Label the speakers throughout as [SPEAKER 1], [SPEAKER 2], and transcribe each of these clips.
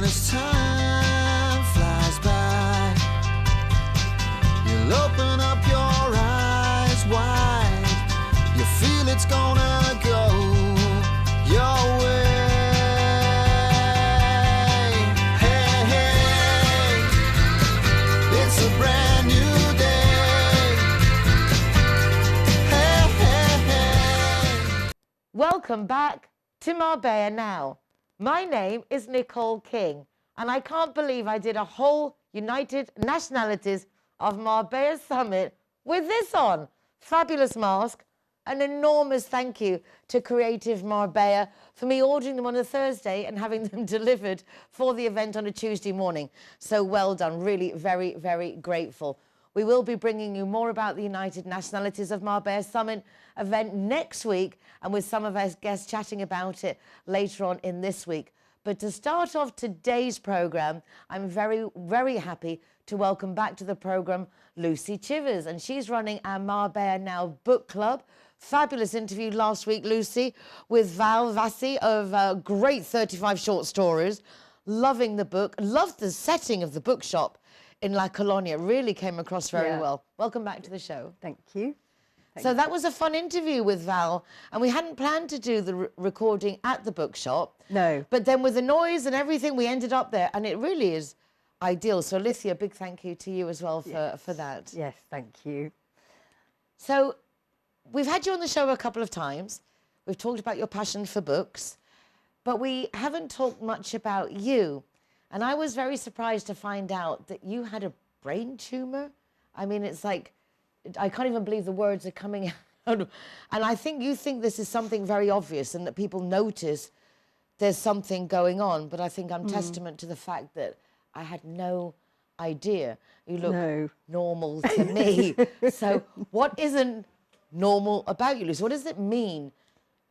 [SPEAKER 1] as time flies by, you'll open up your eyes wide. You feel it's gonna go your way. Hey, hey, it's a brand new day. Hey, hey, hey.
[SPEAKER 2] Welcome back to Marbella Now. My name is Nicole King, and I can't believe I did a whole United Nationalities of Marbella Summit with this on. Fabulous mask. An enormous thank you to Creative Marbella for me ordering them on a Thursday and having them delivered for the event on a Tuesday morning. So well done. Really very, very grateful. We will be bringing you more about the United Nationalities of Marbella Summit event next week, and with some of our guests chatting about it later on in this week. But to start off today's programme, I'm very, very happy to welcome back to the programme Lucy Chivers, and she's running our Marbella Now book club. Fabulous interview last week, Lucy, with Val Vassi of great 35 short stories. Loving the book, loved the setting of the bookshop in La Colonia, really came across very well. Welcome back to the show.
[SPEAKER 3] Thank you.
[SPEAKER 2] So that was a fun interview with Val, and we hadn't planned to do the recording at the bookshop.
[SPEAKER 3] No.
[SPEAKER 2] But then with the noise and everything, we ended up there, and it really is ideal. So, Lithia, big thank you to you as well for that.
[SPEAKER 3] Yes, thank you.
[SPEAKER 2] So, we've had you on the show a couple of times. We've talked about your passion for books, but we haven't talked much about you. And I was very surprised to find out that you had a brain tumour. I mean, it's like, I can't even believe the words are coming out. And I think you think this is something very obvious and that people notice there's something going on. But I think I'm testament to the fact that I had no idea. You look normal to me. So what isn't normal about you, Lucy? What does it mean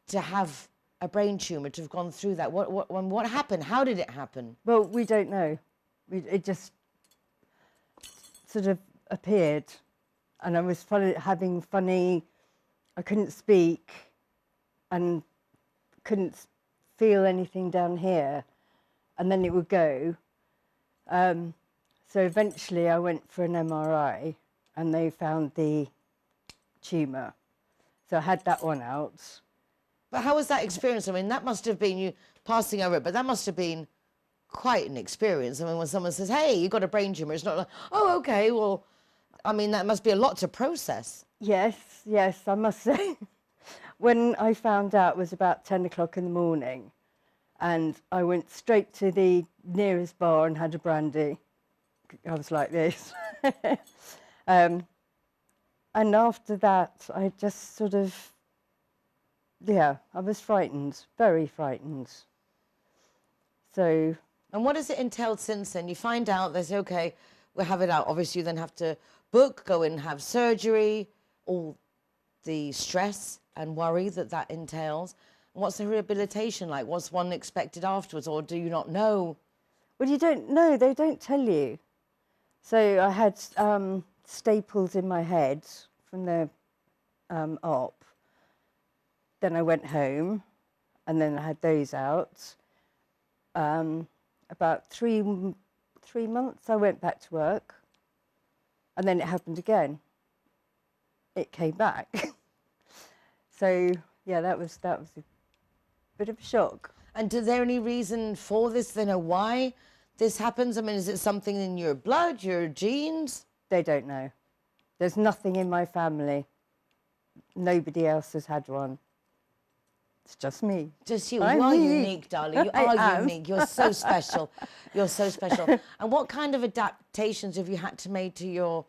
[SPEAKER 2] to have a brain tumour, to have gone through that? What happened? How did it happen?
[SPEAKER 3] Well, we don't know. It just sort of appeared. And I was having funny, I couldn't speak and couldn't feel anything down here. And then it would go. So eventually I went for an MRI and they found the tumour. So I had that one out.
[SPEAKER 2] But how was that experience? I mean, that must have been you passing over it, but that must have been quite an experience. I mean, when someone says, hey, you've got a brain tumour, it's not like, oh, okay, well, I mean, that must be a lot to process.
[SPEAKER 3] Yes, I must say. When I found out it was about 10 o'clock in the morning, and I went straight to the nearest bar and had a brandy. I was like this. And after that, I just sort of, I was frightened, very frightened. So.
[SPEAKER 2] And what has it entailed since then? You find out, they say, okay, we'll have it out. Obviously, you then have to book, go and have surgery, all the stress and worry that entails. And what's the rehabilitation like? What's one expected afterwards, or do you not know?
[SPEAKER 3] Well, you don't know. They don't tell you. So I had staples in my head from the op. Then I went home, and then I had those out. About three months, I went back to work, and then it happened again. It came back. So yeah, that was a bit of a shock.
[SPEAKER 2] And is there any reason for this? They know why this happens? I mean, is it something in your blood, your genes?
[SPEAKER 3] They don't know. There's nothing in my family. Nobody else has had one. It's just me.
[SPEAKER 2] Just you. You are unique, darling. You are unique. You're so special. You're so special. And what kind of adaptations have you had to make to your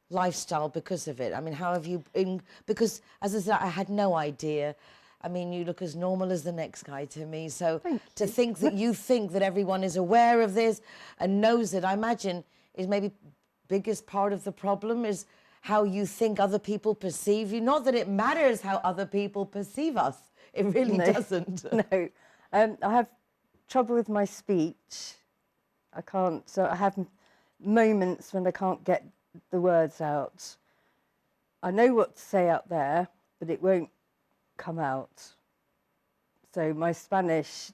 [SPEAKER 2] lifestyle because of it? I mean, how have you been? Because, as I said, I had no idea. I mean, you look as normal as the next guy to me. So to think that you think that everyone is aware of this and knows it, I imagine, is maybe biggest part of the problem is how you think other people perceive you. Not that it matters how other people perceive us. It really doesn't.
[SPEAKER 3] No. I have trouble with my speech. I can't, so I have moments when I can't get the words out. I know what to say out there, but it won't come out. So my Spanish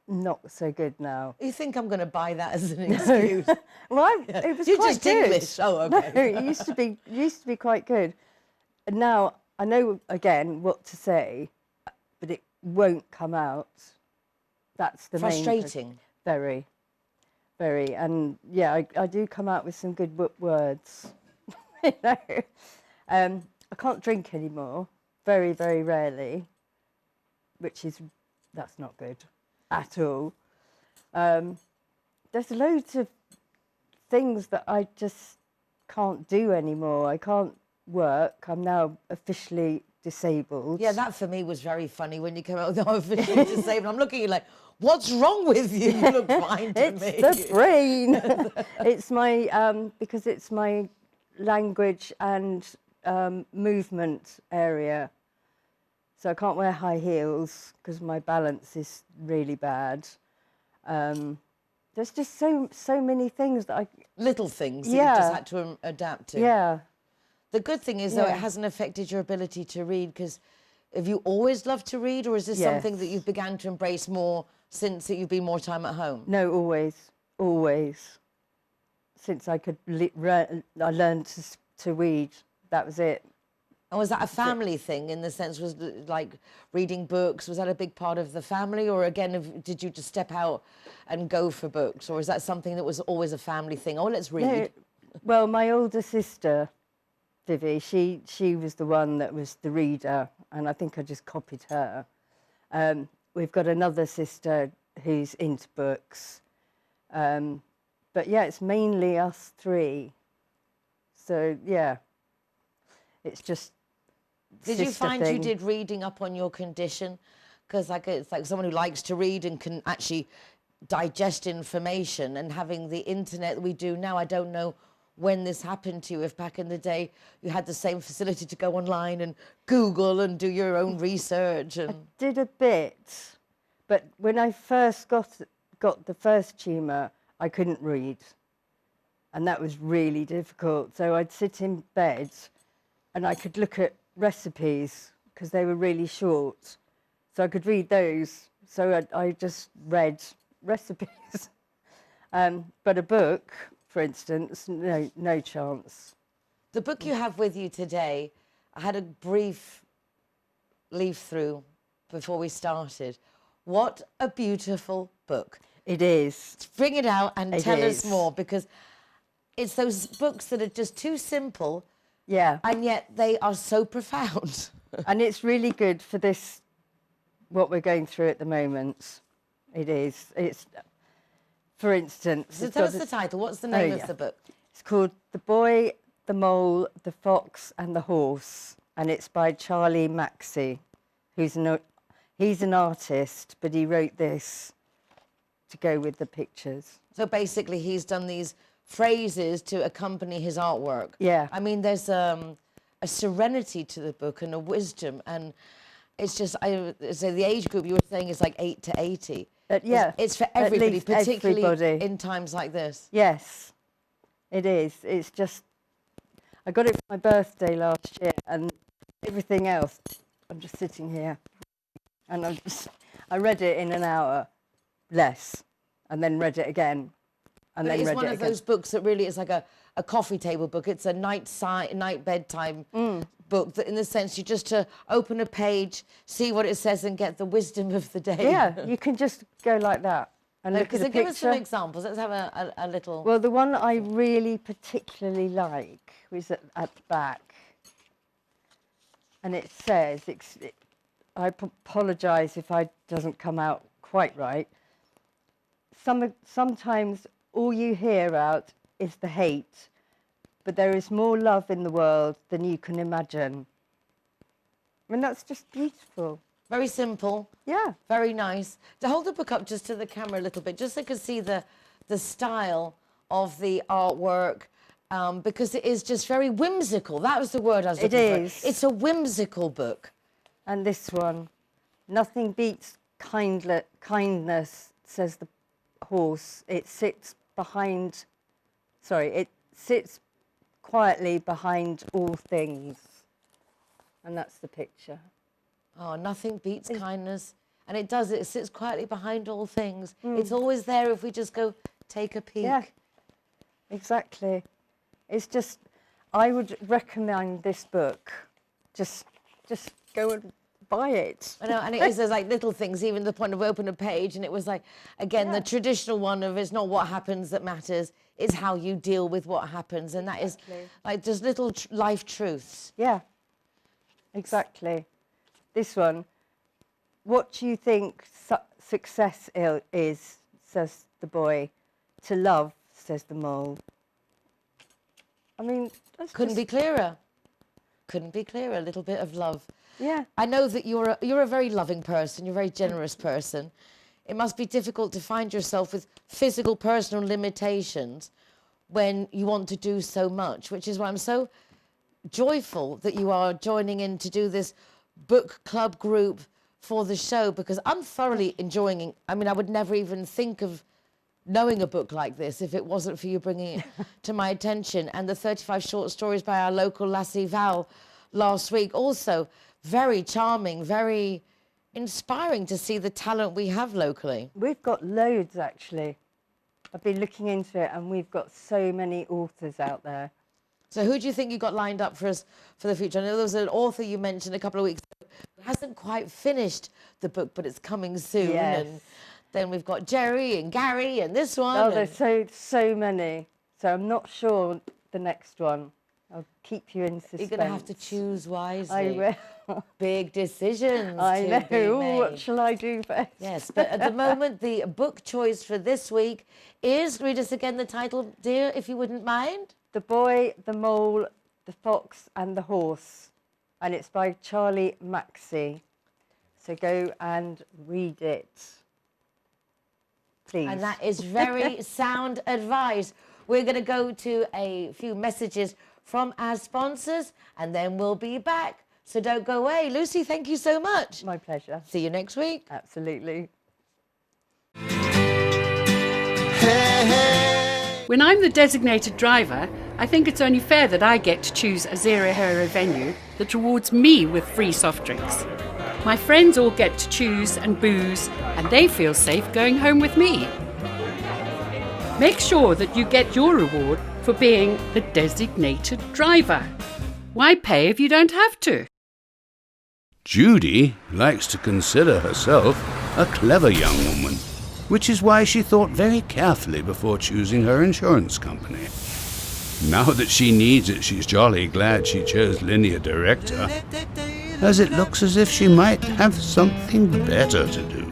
[SPEAKER 3] not so good now.
[SPEAKER 2] You think I'm going to buy that as an excuse?
[SPEAKER 3] Well, it was
[SPEAKER 2] You're
[SPEAKER 3] quite
[SPEAKER 2] just
[SPEAKER 3] good.
[SPEAKER 2] English. Oh, okay.
[SPEAKER 3] No, it used to be quite good. And now I know again what to say, but it won't come out. That's the main.
[SPEAKER 2] Frustrating.
[SPEAKER 3] Very, very, and yeah, I do come out with some good words. You know, I can't drink anymore. Very, very rarely, that's not good at all. There's loads of things that I just can't do anymore. I can't work. I'm now officially disabled.
[SPEAKER 2] Yeah, that for me was very funny when you came out with the officially disabled. I'm looking at you like, what's wrong with you? You look fine to me.
[SPEAKER 3] It's the brain. It's my because it's my language and movement area. So I can't wear high heels because my balance is really bad. There's just so many things that I...
[SPEAKER 2] Little things that you
[SPEAKER 3] Yeah.
[SPEAKER 2] just had to adapt to.
[SPEAKER 3] Yeah.
[SPEAKER 2] The good thing is, though,
[SPEAKER 3] Yeah.
[SPEAKER 2] it hasn't affected your ability to read, because have you always loved to read, or is this something that
[SPEAKER 3] Yes.
[SPEAKER 2] you've begun to embrace more since that you've been more time at home?
[SPEAKER 3] No, always. Since I could, I learned to read. That was it.
[SPEAKER 2] And was that a family thing, in the sense, was like reading books, was that a big part of the family, or again, did you just step out and go for books, or is that something that was always a family thing? Oh, let's read.
[SPEAKER 3] No, well, my older sister, Vivi, she was the one that was the reader, and I think I just copied her. We've got another sister who's into books. But yeah, it's mainly us three. So yeah, it's just.
[SPEAKER 2] Did you
[SPEAKER 3] sister
[SPEAKER 2] find you
[SPEAKER 3] thing.
[SPEAKER 2] did reading up on your condition? Because it's like someone who likes to read and can actually digest information, and having the internet that we do now, I don't know when this happened to you, if back in the day you had the same facility to go online and Google and do your own research. And
[SPEAKER 3] Did a bit, but when I first got the first tumour, I couldn't read, and that was really difficult. So I'd sit in bed, and I could look at recipes because they were really short, so I could read those. So I just read recipes, but a book, for instance, no chance.
[SPEAKER 2] the book you have with you today, I had a brief leaf through before we started. What a beautiful book.
[SPEAKER 3] It is.
[SPEAKER 2] Bring it out and
[SPEAKER 3] It
[SPEAKER 2] tell us
[SPEAKER 3] is.
[SPEAKER 2] more, because it's those books that are just too simple,
[SPEAKER 3] Yeah,
[SPEAKER 2] and yet they are so profound.
[SPEAKER 3] and it's really good for this, what we're going through at the moment. It is. It's, for instance...
[SPEAKER 2] So
[SPEAKER 3] it's
[SPEAKER 2] tell
[SPEAKER 3] got
[SPEAKER 2] us the
[SPEAKER 3] this-
[SPEAKER 2] title. What's the name
[SPEAKER 3] Oh,
[SPEAKER 2] of
[SPEAKER 3] yeah.
[SPEAKER 2] the book?
[SPEAKER 3] It's called The Boy, the Mole, the Fox and the Horse, and it's by Charlie Maxey, he's an artist, but he wrote this to go with the pictures.
[SPEAKER 2] So basically, he's done these phrases to accompany his artwork.
[SPEAKER 3] Yeah.
[SPEAKER 2] I mean, there's a serenity to the book and a wisdom, and it's just, so the age group you were saying is like 8 to 80.
[SPEAKER 3] Yeah,
[SPEAKER 2] It's for
[SPEAKER 3] at
[SPEAKER 2] everybody,
[SPEAKER 3] least
[SPEAKER 2] particularly
[SPEAKER 3] everybody.
[SPEAKER 2] in times like this.
[SPEAKER 3] Yes, it is. It's just, I got it for my birthday last year, and everything else, I'm just sitting here, and I read it in an hour, less, and then read it again, and
[SPEAKER 2] But
[SPEAKER 3] then
[SPEAKER 2] it's
[SPEAKER 3] read
[SPEAKER 2] one
[SPEAKER 3] it
[SPEAKER 2] of
[SPEAKER 3] again.
[SPEAKER 2] those books that really is like a coffee table book. It's a night bedtime book, that in the sense you just to open a page, see what it says, and get the wisdom of the day.
[SPEAKER 3] Yeah, you can just go like that and look at
[SPEAKER 2] So
[SPEAKER 3] a
[SPEAKER 2] give us some
[SPEAKER 3] picture.
[SPEAKER 2] examples. Let's have a little.
[SPEAKER 3] Well, the one I really particularly like was at the back, and it says, I apologise if it doesn't come out quite right. Sometimes all you hear out is the hate, but there is more love in the world than you can imagine. I mean, that's just beautiful.
[SPEAKER 2] Very simple,
[SPEAKER 3] Yeah.
[SPEAKER 2] very nice. To hold the book up just to the camera a little bit, just so you can see the style of the artwork, because it is just very whimsical. That was the word I was looking for.
[SPEAKER 3] is.
[SPEAKER 2] It's a whimsical book.
[SPEAKER 3] And this one, nothing beats kindness, says the horse. It sits quietly behind all things. And that's the picture.
[SPEAKER 2] Oh, nothing beats kindness. And it sits quietly behind all things. It's always there if we just go take a peek.
[SPEAKER 3] Yeah, exactly. It's just, I would recommend this book. Just go and buy it.
[SPEAKER 2] I know, and it is, there's like little things, even the point of open a page, and it was like, again, the traditional one of it's not what happens that matters, it's how you deal with what happens, and that is like just little life truths.
[SPEAKER 3] Yeah, exactly. This one, what do you think success is, says the boy. To love, says the mole. I mean, that's
[SPEAKER 2] Couldn't be clearer. Couldn't be clearer. A little bit of love.
[SPEAKER 3] Yeah.
[SPEAKER 2] I know that you're a very loving person. You're a very generous person. It must be difficult to find yourself with physical, personal limitations when you want to do so much, which is why I'm so joyful that you are joining in to do this book club group for the show, because I'm thoroughly enjoying it. I mean, I would never even think of knowing a book like this if it wasn't for you bringing it to my attention. And the 35 short stories by our local lassie Val last week, also very charming, very inspiring to see the talent we have locally.
[SPEAKER 3] We've got loads, actually. I've been looking into it, and we've got so many authors out there.
[SPEAKER 2] So who do you think you got lined up for us for the future? I know there was an author you mentioned a couple of weeks ago who hasn't quite finished the book, but it's coming soon.
[SPEAKER 3] Yes.
[SPEAKER 2] And then we've got Jerry and Gary and this one.
[SPEAKER 3] Oh, there's so many. So I'm not sure the next one. I'll keep you in suspense.
[SPEAKER 2] You're going to have to choose wisely.
[SPEAKER 3] I will.
[SPEAKER 2] Big decisions.
[SPEAKER 3] I
[SPEAKER 2] to
[SPEAKER 3] know.
[SPEAKER 2] be made.
[SPEAKER 3] What shall I do first?
[SPEAKER 2] Yes, but at the moment, the book choice for this week is, read us again the title, dear, if you wouldn't mind.
[SPEAKER 3] The Boy, the Mole, the Fox and the Horse. And it's by Charlie Maxey. So go and read it. Please.
[SPEAKER 2] And that is very sound advice. We're going to go to a few messages from our sponsors, and then we'll be back. So don't go away. Lucy, thank you so much.
[SPEAKER 3] My pleasure.
[SPEAKER 2] See you next week.
[SPEAKER 3] Absolutely.
[SPEAKER 4] When I'm the designated driver, I think it's only fair that I get to choose a zero-hero venue that rewards me with free soft drinks. My friends all get to choose and booze, and they feel safe going home with me. Make sure that you get your reward for being the designated driver. Why pay if you don't have to?
[SPEAKER 5] Judy likes to consider herself a clever young woman, which is why she thought very carefully before choosing her insurance company. Now that she needs it, she's jolly glad she chose Linear Director, as it looks as if she might have something better to do.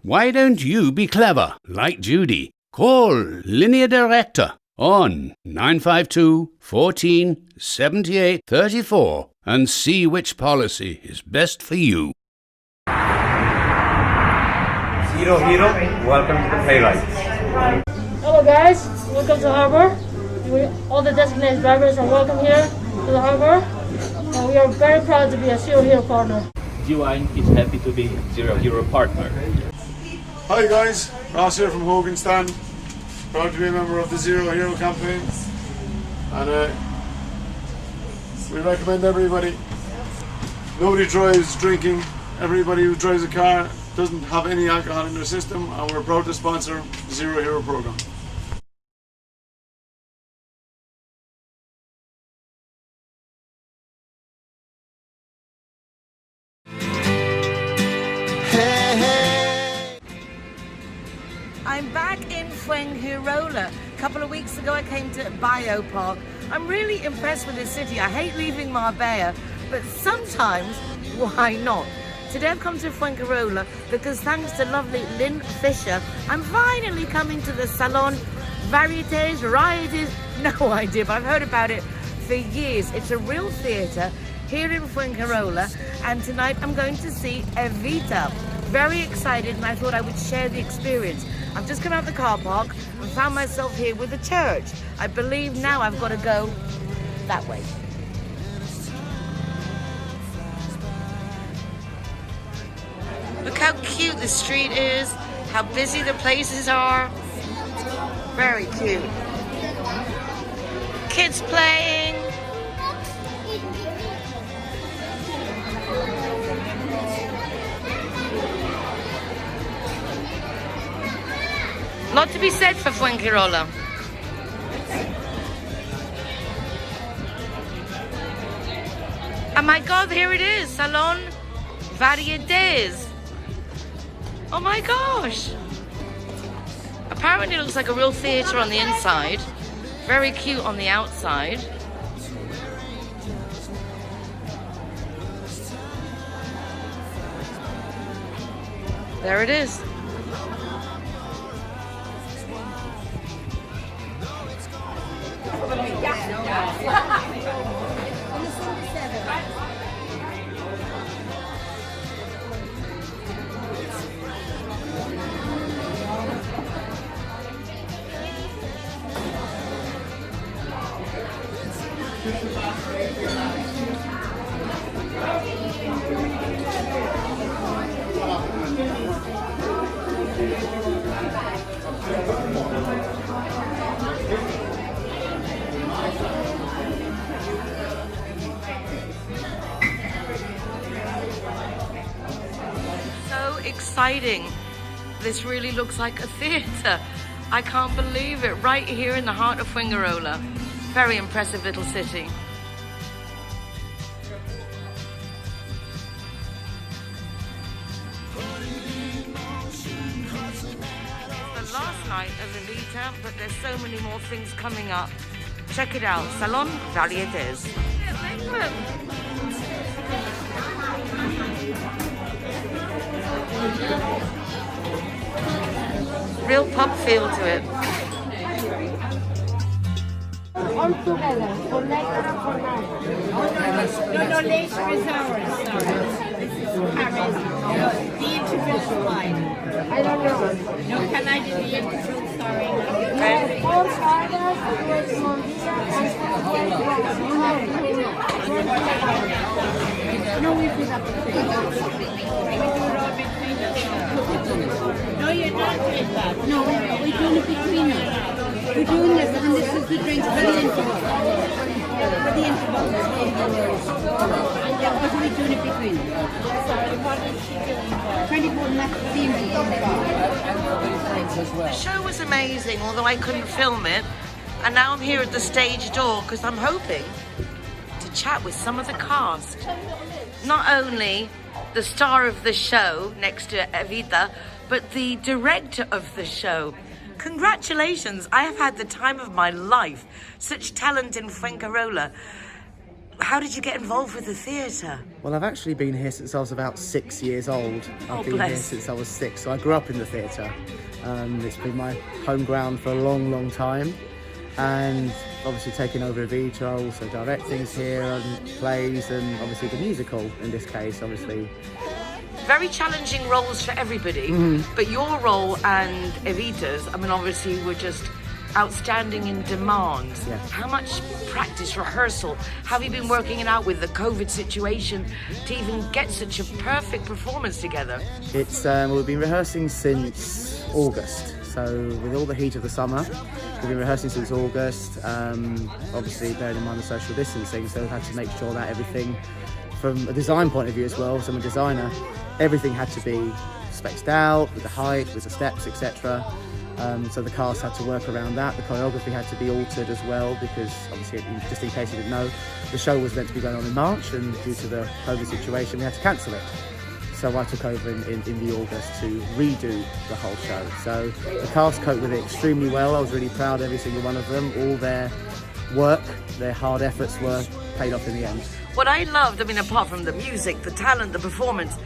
[SPEAKER 5] Why don't you be clever, like Judy? Call Linear Director on 952 14 78 34 and see which policy is best for you.
[SPEAKER 6] Zero Hero, welcome to the playwright.
[SPEAKER 7] Hello guys, welcome to Harbor. All the designated drivers are welcome here to the Harbor. And we are very proud to be a Zero Hero partner.
[SPEAKER 6] Divine is happy to be Zero Hero partner.
[SPEAKER 8] Hi guys, Ross here from Hogan Stand. Proud to be a member of the Zero Hero campaign. And we recommend everybody. Nobody drives drinking. Everybody who drives a car doesn't have any alcohol in their system, and we're proud to sponsor the Zero Hero program.
[SPEAKER 2] I'm back in Fuengirola. A couple of weeks ago I came to Biopark. I'm really impressed with this city. I hate leaving Marbella, but sometimes, why not? Today I've come to Fuengirola because thanks to lovely Lynn Fisher, I'm finally coming to the Salon Varieties, no idea, but I've heard about it for years. It's a real theatre here in Fuengirola, and tonight I'm going to see Evita. Very excited, and I thought I would share the experience. I've just come out of the car park and found myself here with the church. I believe now I've got to go that way. Look how cute the street is, how busy the places are. Very cute. Kids playing. Lot to be said for Fuengirola. Oh my God, here it is, Salon Varietés. Oh my gosh. Apparently it looks like a real theatre on the inside. Very cute on the outside. There it is. So exciting. This really looks like a theatre. I can't believe it. Right here in the heart of Fuengirola. Very impressive little city. The last night of Evita, but there's so many more things coming up. Check it out, Salon Varietés. Real pub feel to it.
[SPEAKER 9] All together, for later and for now. No, later is ours. Sorry. This is Paris. The interval wine. I don't know. No, can I do the interval? Sorry.
[SPEAKER 2] Okay.
[SPEAKER 9] All ciders with Marbella and no, we put up the thing. No, you're not doing that. No, we're doing it between us. We're doing this, and this is the drink for the interval. For the interval. Yeah, what are we doing it between? Sorry, what is she doing? 24 left for the interval.
[SPEAKER 2] The show was amazing, although I couldn't film it. And now I'm here at the stage door because I'm hoping to chat with some of the cast. Not only the star of the show next to Evita, but the director of the show. Congratulations, I have had the time of my life. Such talent in Fuengirola. How did you get involved with the theatre?
[SPEAKER 10] Well, I've actually been here since I was about 6 years old. I've been here since I was 6, so I grew up in the theatre. It's been my home ground for a long, long time. And obviously taking over Evita, I also direct things here and plays and obviously the musical in this case, obviously.
[SPEAKER 2] Very challenging roles for everybody, but your role and Evita's, I mean, obviously were just outstanding in demand.
[SPEAKER 10] Yeah.
[SPEAKER 2] How much practice, rehearsal have you been working it out with the COVID situation to even get such a perfect performance together?
[SPEAKER 10] It's we've been rehearsing since August, so with all the heat of the summer, we've been rehearsing since August, obviously bearing in mind the social distancing, so we've had to make sure that everything, from a design point of view as well, so I'm a designer, everything had to be spaced out, with the height, with the steps, etc. So the cast had to work around that. The choreography had to be altered as well because, obviously, just in case you didn't know, the show was meant to be going on in March, and due to the COVID situation, we had to cancel it. So I took over in the August to redo the whole show. So the cast coped with it extremely well. I was really proud of every single one of them. All their work, their hard efforts were paid off in the end.
[SPEAKER 2] What I loved, I mean, apart from the music, the talent, the performance,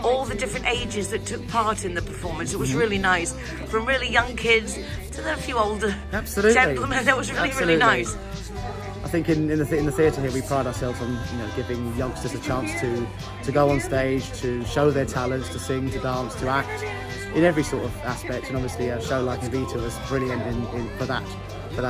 [SPEAKER 2] all the different ages that took part in the performance, it was really nice. From really young kids to the few older gentlemen, that was really, really nice.
[SPEAKER 10] I think in the theatre here we pride ourselves on giving youngsters a chance to go on stage, to show their talents, to sing, to dance, to act, in every sort of aspect. And obviously a show like Evita was brilliant for that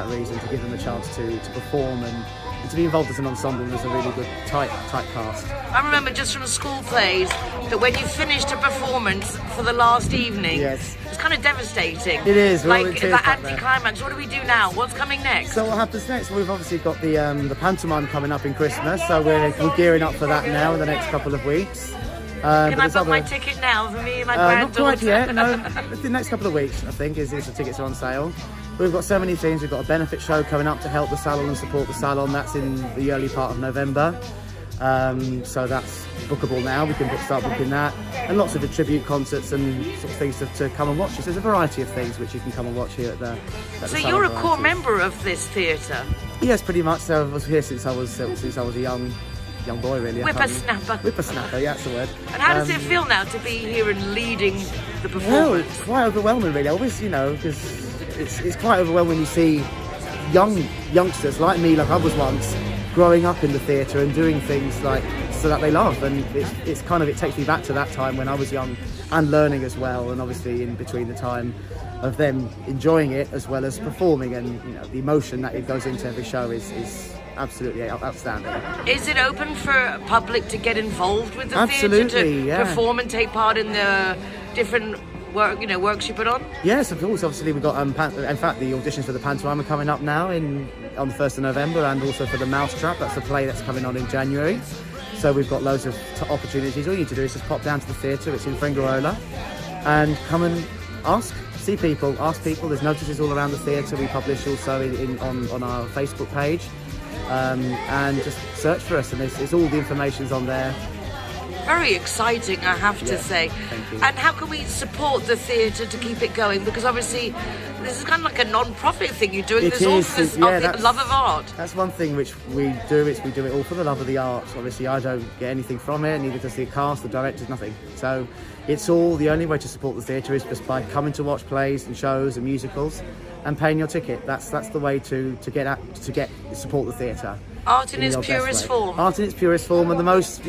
[SPEAKER 10] reason, to give them a chance to perform and to be involved as an ensemble. There's a really good tight cast.
[SPEAKER 2] I remember just from school plays that when you finished a performance for the last evening,
[SPEAKER 10] yes,
[SPEAKER 2] it's kind of devastating.
[SPEAKER 10] It is.
[SPEAKER 2] Like the anticlimax. What do we do now? What's coming next?
[SPEAKER 10] So what happens next? We've obviously got the pantomime coming up in Christmas, so we're gearing up for that now in the next couple of weeks.
[SPEAKER 2] Can I book my ticket now for me and my granddaughter?
[SPEAKER 10] Not quite yet, no. The next couple of weeks, I think, is the tickets are on sale. We've got so many things. We've got a benefit show coming up to help the salon and support the salon. That's in the early part of November. So that's bookable now. We can start booking that. And lots of the tribute concerts and sort of things to come and watch. So there's a variety of things which you can come and watch here at the
[SPEAKER 2] So
[SPEAKER 10] Salon
[SPEAKER 2] you're a
[SPEAKER 10] Variety.
[SPEAKER 2] core member of this theatre?
[SPEAKER 10] Yes, pretty much. So I was here since I was a young boy, really.
[SPEAKER 2] Whippersnapper.
[SPEAKER 10] Whippersnapper, yeah, that's the word.
[SPEAKER 2] And how does it feel now to be here and leading the
[SPEAKER 10] Well,
[SPEAKER 2] performance?
[SPEAKER 10] it's quite overwhelming, really. I always, because it's quite overwhelming when you see youngsters like me, like I was once, growing up in the theatre and doing things like so that they love, and it's kind of, it takes me back to that time when I was young and learning as well, and obviously in between the time of them enjoying it as well as performing, and the emotion that it goes into every show is absolutely outstanding.
[SPEAKER 2] Is it open for public to get involved with the
[SPEAKER 10] Absolutely,
[SPEAKER 2] theatre, to
[SPEAKER 10] yeah.
[SPEAKER 2] perform and take part in the different works you put on?
[SPEAKER 10] Yes, of course. Obviously, we've got in fact the auditions for the pantomime are coming up now on the 1st of November, and also for the Mousetrap. That's a play that's coming on in January. So we've got loads of opportunities. All you need to do is just pop down to the theatre. It's in Fringarola, and come and ask people. There's notices all around the theatre. We publish also on our Facebook page, and just search for us, and it's all the information's on there.
[SPEAKER 2] Very exciting, I have to say.
[SPEAKER 10] Thank you.
[SPEAKER 2] And how can we support the theatre to keep it going? Because obviously, this is kind of like a non-profit thing you're doing. This all for the love of art.
[SPEAKER 10] That's one thing which we do. We do it all for the love of the arts. Obviously, I don't get anything from it. Neither does the cast, the directors, nothing. So, it's all, the only way to support the theatre is just by coming to watch plays and shows and musicals, and paying your ticket. That's the way to support the theatre.
[SPEAKER 2] Art in its purest form.
[SPEAKER 10] Art in its purest form, and the most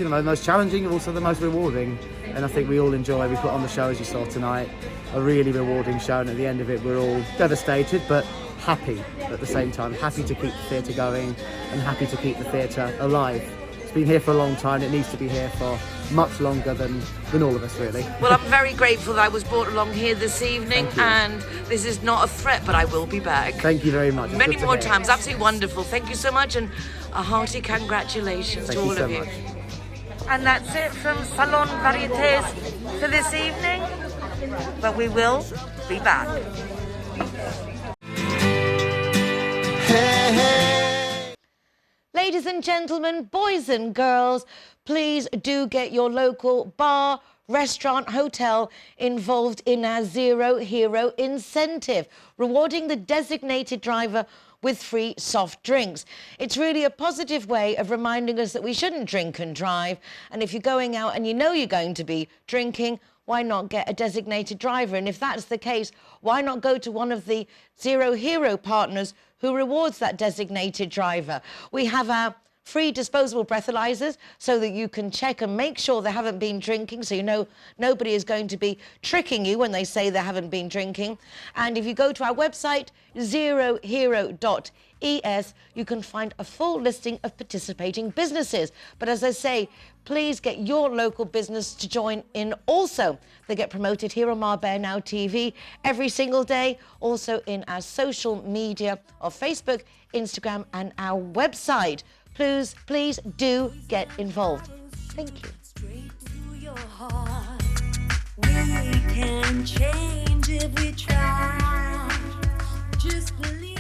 [SPEAKER 10] challenging, and also the most rewarding. And I think we all enjoy. We put on the show, as you saw tonight, a really rewarding show, and at the end of it, we're all devastated, but happy at the same time. Happy to keep the theatre going, and happy to keep the theatre alive. It's been here for a long time. It needs to be here for much longer than all of us, really.
[SPEAKER 2] Well, I'm very grateful that I was brought along here this evening, and this is not a threat, but I will be back.
[SPEAKER 10] Thank you very much. It's
[SPEAKER 2] Many
[SPEAKER 10] good to
[SPEAKER 2] more
[SPEAKER 10] hear.
[SPEAKER 2] times. Absolutely wonderful. Thank you so much, and a hearty congratulations to all of you. And that's it from Salon Varietés for this evening, but we will be back.
[SPEAKER 1] Hey, hey.
[SPEAKER 2] Ladies and gentlemen, boys and girls, please do get your local bar, restaurant, hotel involved in our Zero Hero incentive, rewarding the designated driver with free soft drinks. It's really a positive way of reminding us that we shouldn't drink and drive. And if you're going out and you know you're going to be drinking, why not get a designated driver? And if that's the case, why not go to one of the Zero Hero partners who rewards that designated driver? We have our free disposable breathalyzers so that you can check and make sure they haven't been drinking, so you know nobody is going to be tricking you when they say they haven't been drinking. And if you go to our website, zerohero.es, you can find a full listing of participating businesses. But as I say, please get your local business to join in also. They get promoted here on Marbella Now TV every single day, also in our social media of Facebook, Instagram and our website. Please do get involved. Thank you.
[SPEAKER 11] Straight to your heart. We can change if we try. Just believe.